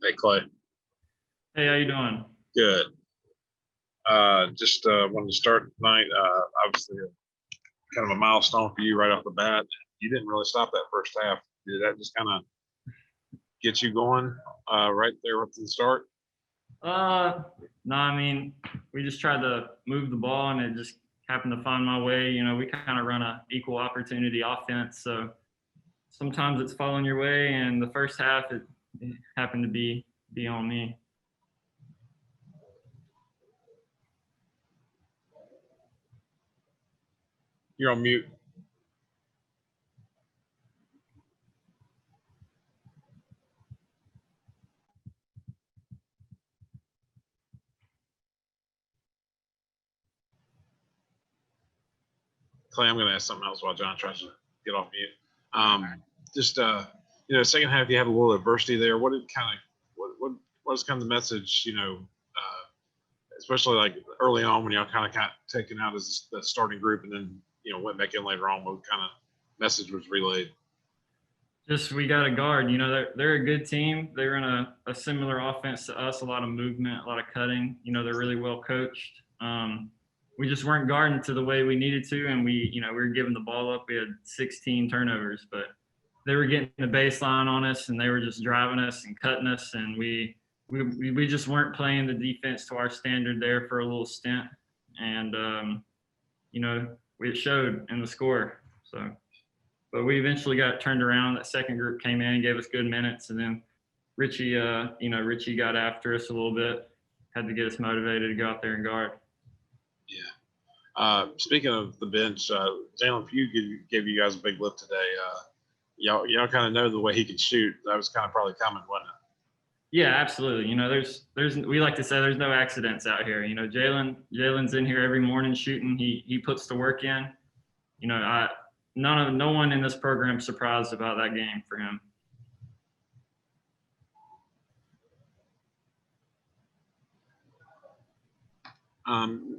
Hey, Clay. Hey, how you doing? Good. Just wanted to start tonight. Obviously, kind of a milestone for you right off the bat. You didn't really stop that first half. Did that just kind of get you going right there at the start? No, I mean, we just tried to move the ball and it just happened to find my way. We kind of run a equal opportunity offense, so sometimes it's falling your way. And the first half, it happened to be on me. You're on mute. Clay, I'm going to ask something else while John tries to get off mute. Just second half you had a little adversity there. What did kind of what was kind of the message? Especially like early on when y'all kind of got taken out as the starting group, and then went back in later on. What kind of message was relayed? Just we got a guard. They're a good team. They run a similar offense to us. A lot of movement, a lot of cutting. They're really well coached. We just weren't guarding to the way we needed to, and we were giving the ball up. We had 16 turnovers, but they were getting the baseline on us, and they were just driving us and cutting us, and we just weren't playing the defense to our standard there for a little stint, and it showed in the score. So, but we eventually got turned around. That second group came in and gave us good minutes, and then Richey got after us a little bit, had to get us motivated to go out there and guard. Yeah. Speaking of the bench, Jalen Pugh gave you guys a big lift today. Y'all kind of know the way he can shoot. That was kind of probably coming, wasn't it? Yeah, absolutely. There's we like to say there's no accidents out here. Jalen's in here every morning shooting. He puts the work in. No one in this program is surprised about that game for him.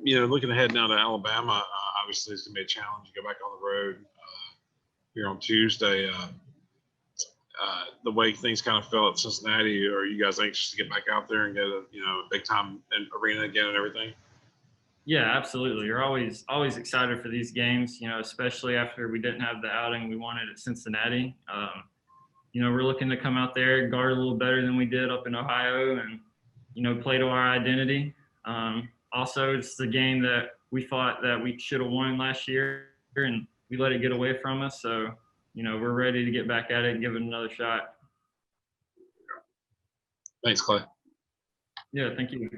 Looking ahead now to Alabama, obviously it's going to be a challenge to go back on the road here on Tuesday. The way things kind of fell at Cincinnati, are you guys anxious to get back out there and get a big time arena again and everything? Yeah, absolutely. You're always excited for these games, especially after we didn't have the outing we wanted at Cincinnati. We're looking to come out there, guard a little better than we did up in Ohio, and play to our identity. Also, it's the game that we thought that we should have won last year, and we let it get away from us. So, we're ready to get back at it and give it another shot. Thanks, Clay. Yeah, thank you.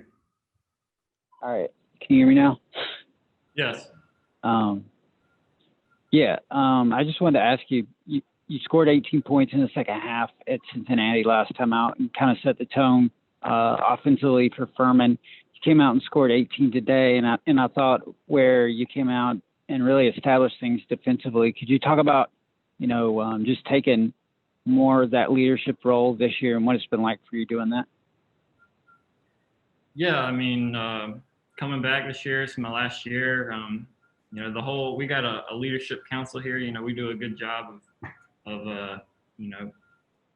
All right. Can you hear me now? Yes. I just wanted to ask you, you scored 18 points in the second half at Cincinnati last time out and kind of set the tone offensively for Furman. You came out and scored 18 today, and I thought where you came out and really established things defensively. Could you talk about, just taking more of that leadership role this year and what it's been like for you doing that? Yeah, I mean, coming back this year, it's my last year. We got a leadership council here. We do a good job of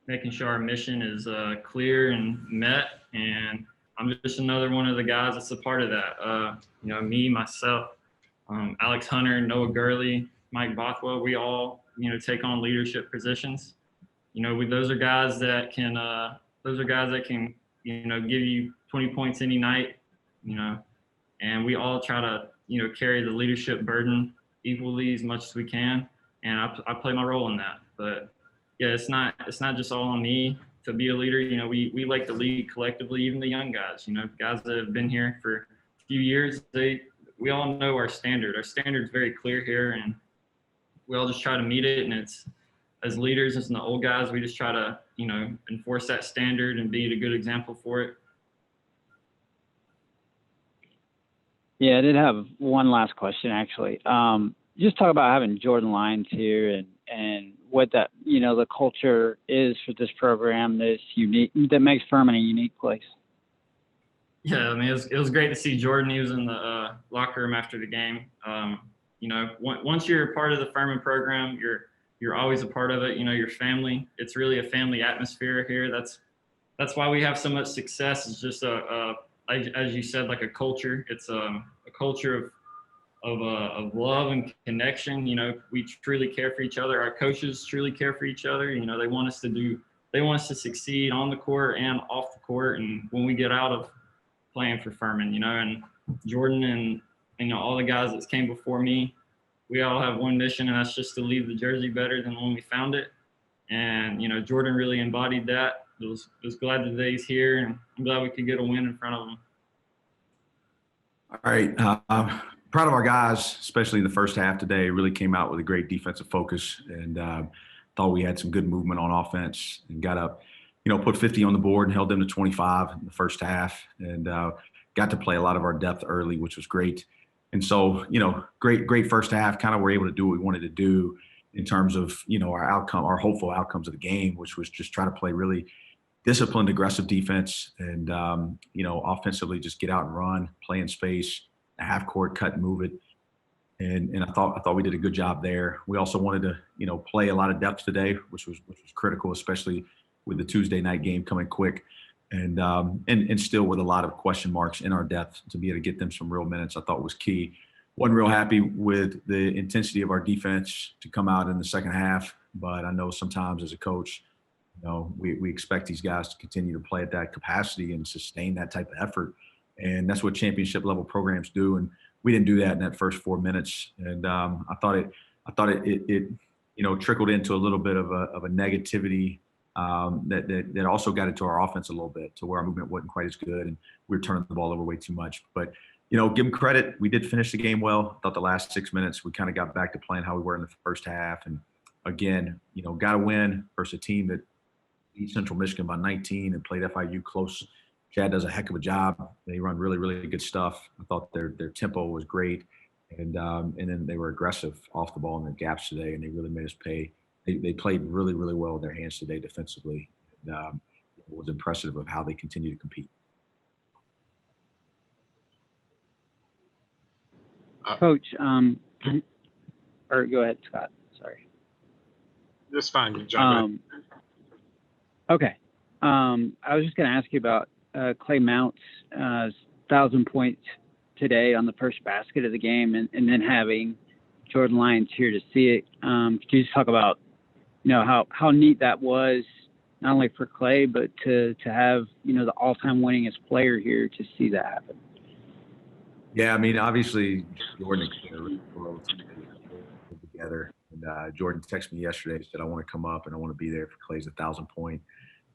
making sure our mission is clear and met. And I'm just another one of the guys that's a part of that. Me, myself, Alex Hunter, Noah Gurley, Mike Boswell, we all, take on leadership positions. Those are guys that can give you 20 points any night, and we all try to, carry the leadership burden equally as much as we can. And I play my role in that. But yeah, it's not just all on me to be a leader. We like to lead collectively, even the young guys, guys that have been here for a few years, we all know our standard. Our standard is very clear here, and we all just try to meet it. And it's, as leaders, as the old guys, we just try to, enforce that standard and be a good example for it. Yeah, I did have one last question, actually. Just talk about having Jordan Lyons here and what that, the culture is for this program that's unique, that makes Furman a unique place. Yeah, I mean, it was great to see Jordan. He was in the locker room after the game. Once you're a part of the Furman program, you're always a part of it. Your family. It's really a family atmosphere here. That's that's why we have so much success. It's just as you said, like a culture. It's a culture of love and connection. You know, we truly care for each other. Our coaches truly care for each other. You know, they want us to succeed on the court and off the court. And when we get out of playing for Furman, you know, and Jordan and, you know, all the guys that came before me, we all have one mission, and that's just to leave the jersey better than when we found it. And, you know, Jordan really embodied that. Was glad that he's here, and I'm glad we could get a win in front of him. All right. Proud of our guys, especially in the first half today. Really came out with a great defensive focus, and thought we had some good movement on offense and got up, you know, put 50 on the board and held them to 25 in the first half, and got to play a lot of our depth early, which was great. And so, you know, great first half. Kind of were able to do what we wanted to do in terms of, you know, our hopeful outcomes of the game, which was just try to play really disciplined, aggressive defense, and you know, offensively just get out and run, play in space, half court, cut and move it. And I thought we did a good job there. We also wanted to, you know, play a lot of depth today, which was critical, especially with the Tuesday night game coming quick, and still with a lot of question marks in our depth to be able to get them some real minutes. I thought was key. Wasn't real happy with the intensity of our defense to come out in the second half, but I know sometimes as a coach, you know, we expect these guys to continue to play at that capacity and sustain that type of effort, and that's what championship level programs do. And we didn't do that in that first 4 minutes, and I thought it you know, trickled into a little bit of a negativity that also got into our offense a little bit, to where our movement wasn't quite as good and we were turning the ball over way too much. But you know, give them credit. We did finish the game well. I thought the last 6 minutes we kind of got back to playing how we were in the first half, and again, you know, got to win versus a team that beat Central Michigan by 19 and played FIU close. Chad does a heck of a job. They run really good stuff. I thought their tempo was great, and then they were aggressive off the ball in their gaps today, and they really made us pay. They played really well with their hands today defensively, and it was impressive of how they continue to compete. Coach, or go ahead, Scott. Sorry. That's fine, John. Okay. I was just going to ask you about Clay Mounce, 1,000 points today on the first basket of the game, and then having Jordan Lyons here to see it. Could you just talk about, you know, how neat that was, not only for Clay, but to have, you know, the all-time winningest player here to see that happen? Yeah, I mean, obviously, Jordan and Clay are together. And Jordan texted me yesterday, said, I want to come up and I want to be there for Clay's 1,000 point.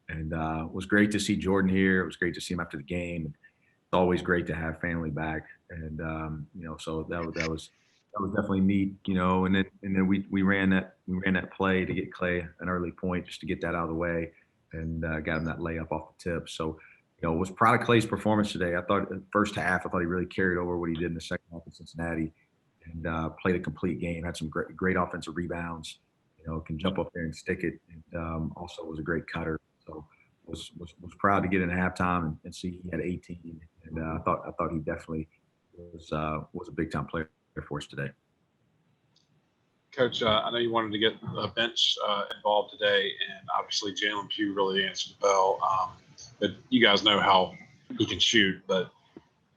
And it was great to see Jordan here. It was great to see him after the game. It's always great to have family back. And, you know, so that was definitely neat, you know. And then we ran that play to get Clay an early point, just to get that out of the way, and got him that layup off the tip. So, you know, was proud of Clay's performance today. I thought the first half, he really carried over what he did in the second half in Cincinnati, and played a complete game. Had some great offensive rebounds. You know, can jump up there and stick it, and also was a great cutter. So was proud to get in at halftime and see he had 18. And I thought he definitely was a big time player for us today. Coach, I know you wanted to get the bench involved today, and obviously Jalen Pugh really answered the bell. But you guys know how he can shoot, but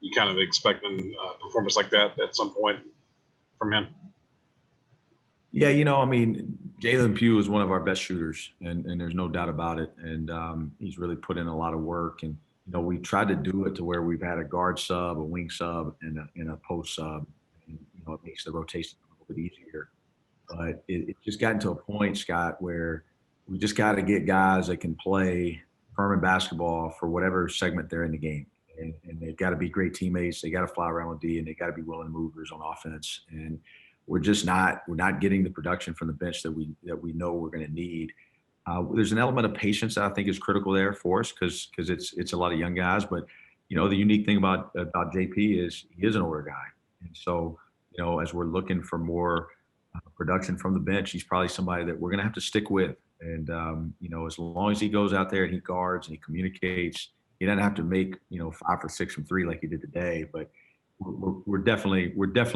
you kind of expecting a performance like that at some point from him? Yeah, you know, I mean, Jalen Pugh is one of our best shooters, and there's no doubt about it. And he's really put in a lot of work. And, you know, we tried to do it to where we've had a guard sub, a wing sub, and a post sub. And, you know, it makes the rotation a little bit easier. But it just gotten to a point, Scott, where we just got to get guys that can play Furman basketball for whatever segment they're in the game. And they've got to be great teammates. They got to fly around with D, and they got to be willing movers on offense. And we're not getting the production from the bench that we know we're going to need. There's an element of patience that I think is critical there for us, because it's a lot of young guys. But, you know, the unique thing about JP is he is an older guy. And so, you know, as we're looking for more production from the bench, he's probably somebody that we're going to have to stick with. And, you know, as long as he goes out there and he guards and he communicates, he doesn't have to make, you know, 5 for 6 from 3 like he did today. But we're definitely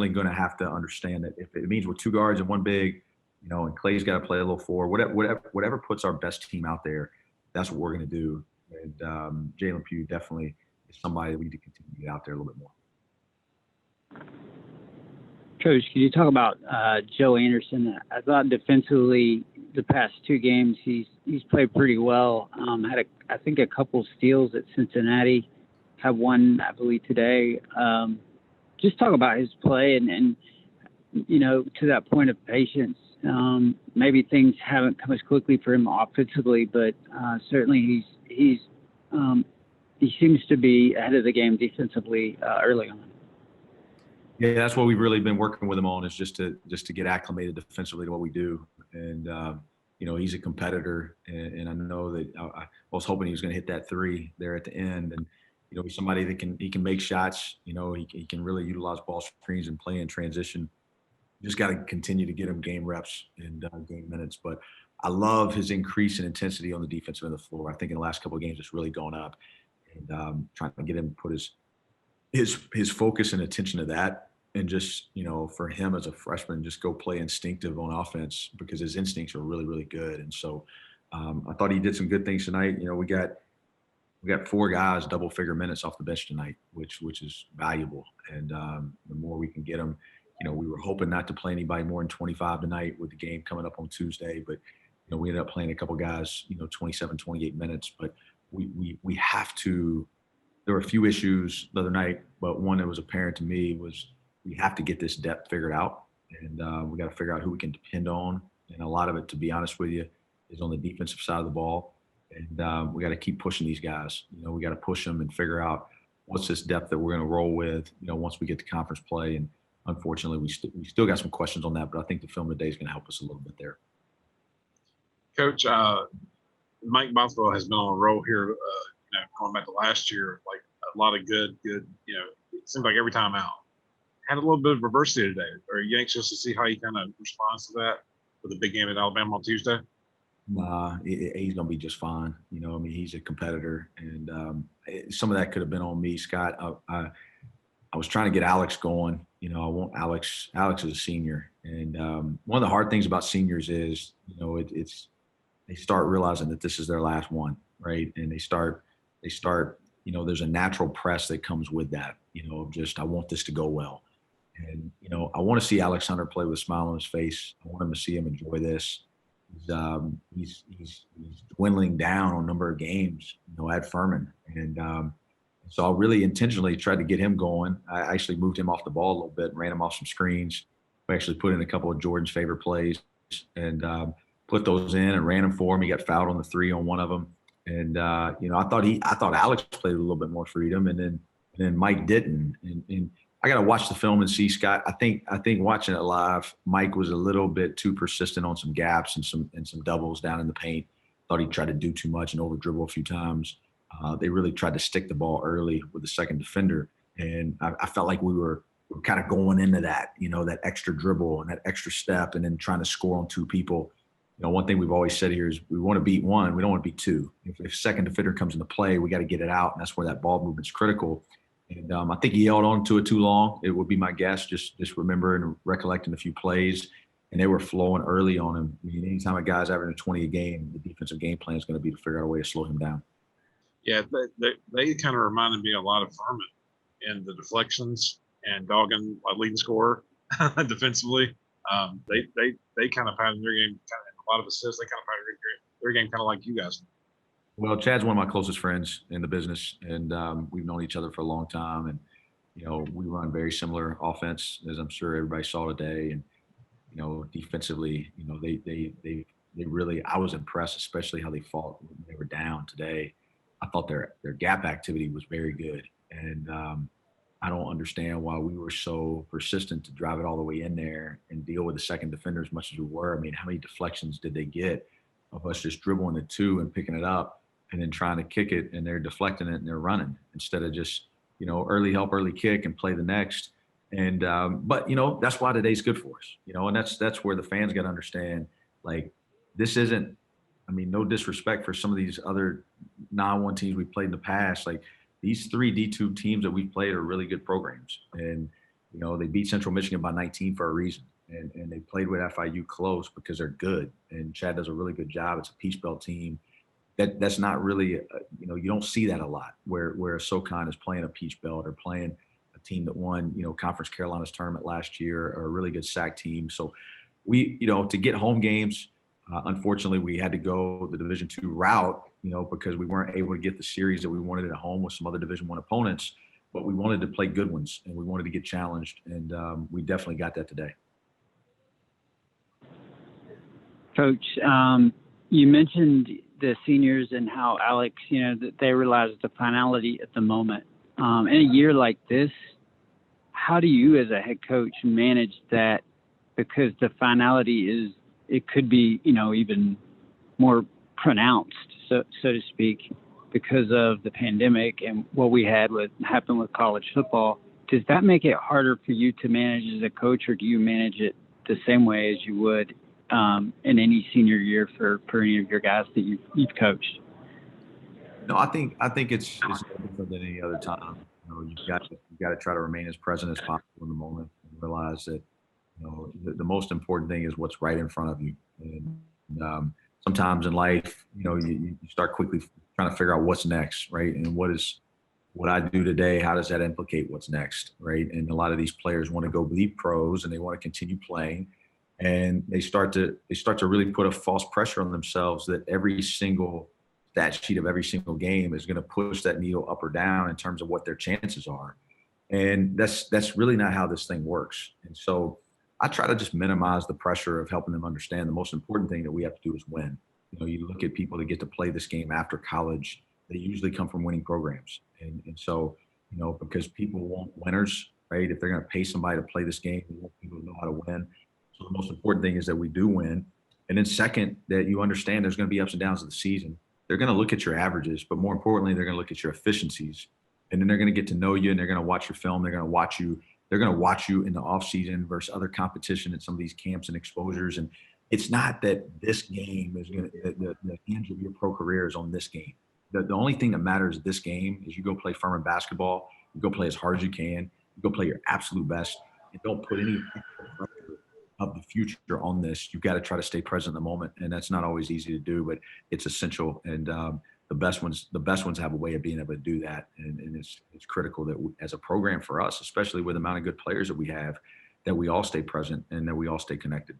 going to have to understand that if it means we're 2 guards and 1 big, you know, and Clay's got to play a little 4, whatever puts our best team out there, that's what we're going to do. And Jalen Pugh definitely is somebody that we need to continue to get out there a little bit more. Coach, can you talk about Joe Anderson? I thought defensively the past 2 games he's played pretty well. Had I think a couple steals at Cincinnati. Had one, I believe, today. Just talk about his play and to that point of patience. Maybe things haven't come as quickly for him offensively, but certainly he seems to be ahead of the game defensively early on. Yeah, that's what we've really been working with him on, is just to get acclimated defensively to what we do. And he's a competitor, and I know that I was hoping he was going to hit that 3 there at the end. And he's somebody that can make shots. He can really utilize ball screens and play in transition. Just got to continue to get him game reps and game minutes. But I love his increase in intensity on the defensive end of the floor. I think in the last couple of games it's really gone up, and trying to get him to put his focus and attention to that. And just, for him as a freshman, just go play instinctive on offense, because his instincts are really, really good. And so I thought he did some good things tonight. We got 4 guys double-figure minutes off the bench tonight, which is valuable. And the more we can get them, we were hoping not to play anybody more than 25 tonight with the game coming up on Tuesday. But, we ended up playing a couple guys, 27, 28 minutes. But we have to – there were a few issues the other night, but one that was apparent to me was – we have to get this depth figured out, and we got to figure out who we can depend on. And a lot of it, to be honest with you, is on the defensive side of the ball. And we got to keep pushing these guys. We got to push them and figure out what's this depth that we're going to roll with, once we get to conference play. And unfortunately, we still got some questions on that, but I think the film today is going to help us a little bit there. Coach, Mike Boswell has been on a roll here, going back to last year, like a lot of good, it seems like every time out. Had a little bit of adversity today. Are you anxious to see how he kind of responds to that for the big game at Alabama on Tuesday? Nah, he's going to be just fine. He's a competitor, and some of that could have been on me, Scott. I was trying to get Alex going. I want Alex. Alex is a senior, and one of the hard things about seniors is, it's they start realizing that this is their last one, right? And they start. There's a natural press that comes with that. I want this to go well. And, I want to see Alex Hunter play with a smile on his face. I want him to see him enjoy this. He's dwindling down on a number of games, at Furman. And so I really intentionally tried to get him going. I actually moved him off the ball a little bit, ran him off some screens. We actually put in a couple of Jordan's favorite plays and put those in and ran them for him. He got fouled on the 3 on one of them. And, I thought Alex played with a little bit more freedom, and then Mike didn't. And I got to watch the film and see, Scott. I think watching it live, Mike was a little bit too persistent on some gaps and some doubles down in the paint. Thought he tried to do too much and over dribble a few times. They really tried to stick the ball early with the second defender, and I felt like we were kind of going into that, that extra dribble and that extra step, and then trying to score on 2 people. One thing we've always said here is we want to beat 1, we don't want to beat 2. If second defender comes into play, we got to get it out, and that's where that ball movement's critical. And I think he held on to it too long. It would be my guess, just remembering and recollecting a few plays, and they were flowing early on him. Anytime a guy's averaging 20 a game, the defensive game plan is going to be to figure out a way to slow him down. Yeah, they kind of reminded me a lot of Furman in the deflections and dogging leading scorer defensively. They kind of patterned their game, a lot of assists. They kind of patterned their game kind of like you guys. Well, Chad's one of my closest friends in the business, and we've known each other for a long time. And, we run very similar offense, as I'm sure everybody saw today. And, defensively, they really – I was impressed, especially how they fought when they were down today. I thought their gap activity was very good. And I don't understand why we were so persistent to drive it all the way in there and deal with the second defender as much as we were. I mean, how many deflections did they get of us just dribbling the 2 and picking it up and then trying to kick it, and they're deflecting it and they're running instead of just, early help, early kick and play the next. And but that's why today's good for us, and that's where the fans got to understand, like, this isn't, no disrespect for some of these other non-1 teams we played in the past. Like, these 3 D2 teams that we've played are really good programs. And, they beat Central Michigan by 19 for a reason. And they played with FIU close because they're good. And Chad does a really good job. It's a Peach Belt team. that's not really, you don't see that a lot where SoCon is playing a Peach Belt or playing a team that won, Conference Carolinas tournament last year, or a really good SAC team. So we, to get home games, unfortunately, we had to go the Division II route, because we weren't able to get the series that we wanted at home with some other Division I opponents. But we wanted to play good ones, and we wanted to get challenged, and we definitely got that today. Coach, you mentioned the seniors and how Alex, that they realize the finality at the moment. In a year like this, how do you as a head coach manage that? Because the finality it could be, even more pronounced, so to speak, because of the pandemic and what we had happen with college football. Does that make it harder for you to manage as a coach, or do you manage it the same way as you would in any senior year for any of your guys that you've coached? No, I think it's no different than any other time. You've got to try to remain as present as possible in the moment and realize that the most important thing is what's right in front of you. And sometimes in life, you start quickly trying to figure out what's next, right? And what I do today, how does that implicate what's next, right? And a lot of these players want to go be pros and they want to continue playing, and they start to really put a false pressure on themselves that every single stat sheet of every single game is going to push that needle up or down in terms of what their chances are. And that's really not how this thing works. And so I try to just minimize the pressure of helping them understand the most important thing that we have to do is win. You look at people that get to play this game after college, they usually come from winning programs. And so, because people want winners, right? If they're going to pay somebody to play this game, they want people to know how to win. So the most important thing is that we do win. And then second, that you understand there's going to be ups and downs of the season. They're going to look at your averages, but more importantly, they're going to look at your efficiencies. And then they're going to get to know you, and they're going to watch your film. They're going to watch you. They're going to watch you in the off season versus other competition at some of these camps and exposures. And it's not that this game is going to, the hinge of your pro career is on this game. The only thing that matters at this game is you go play Furman basketball, you go play as hard as you can, you go play your absolute best, and don't put any pressure of the future on this. You've got to try to stay present in the moment. And that's not always easy to do, but it's essential. And the best ones have a way of being able to do that. And it's critical that as a program for us, especially with the amount of good players that we have, that we all stay present and that we all stay connected.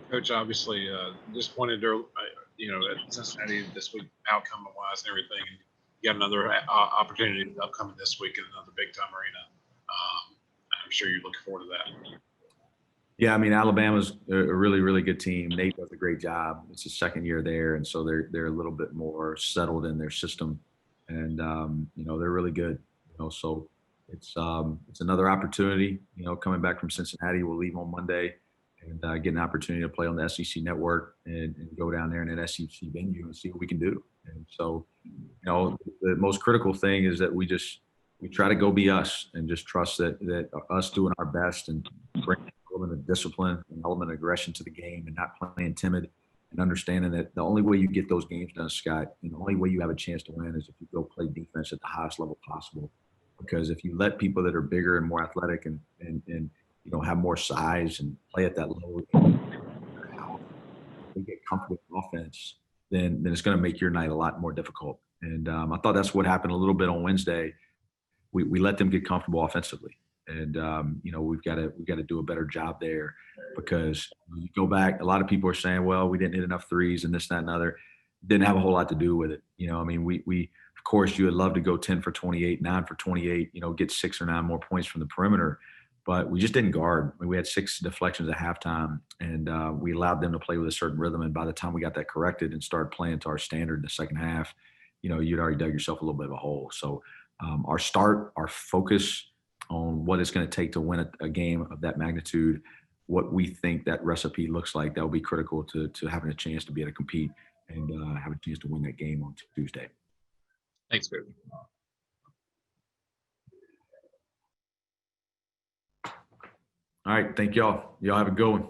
Coach, obviously disappointed, at Cincinnati this week, outcome-wise and everything. And you got another opportunity upcoming this week in another big-time arena. I'm sure you're looking forward to that. Yeah, I mean, Alabama's a really, really good team. Nate does a great job. It's his second year there, and so they're a little bit more settled in their system, and they're really good. So it's another opportunity. Coming back from Cincinnati, we'll leave on Monday and get an opportunity to play on the SEC network and go down there in an SEC venue and see what we can do. And so, the most critical thing is that we try to go be us and just trust that us doing our best and bringing an element of discipline, an element of aggression to the game, and not playing timid, and understanding that the only way you get those games done, Scott, and the only way you have a chance to win is if you go play defense at the highest level possible. Because if you let people that are bigger and more athletic and have more size and play at that level, they get comfortable with offense, then it's going to make your night a lot more difficult. And I thought that's what happened a little bit on Wednesday. We let them get comfortable offensively, and we've got to do a better job there, because you go back. A lot of people are saying, well, we didn't hit enough threes and this, that, and other. Didn't have a whole lot to do with it. We of course you would love to go 10 for 28, 9 for 28, get 6 or 9 more points from the perimeter, but we just didn't guard. We had 6 deflections at halftime, and we allowed them to play with a certain rhythm. And by the time we got that corrected and started playing to our standard in the second half, you'd already dug yourself a little bit of a hole. So our focus on what it's going to take to win a game of that magnitude, what we think that recipe looks like, that will be critical to having a chance to be able to compete and have a chance to win that game on Tuesday. Thanks, Coach. All right. Thank y'all. Y'all have a good one.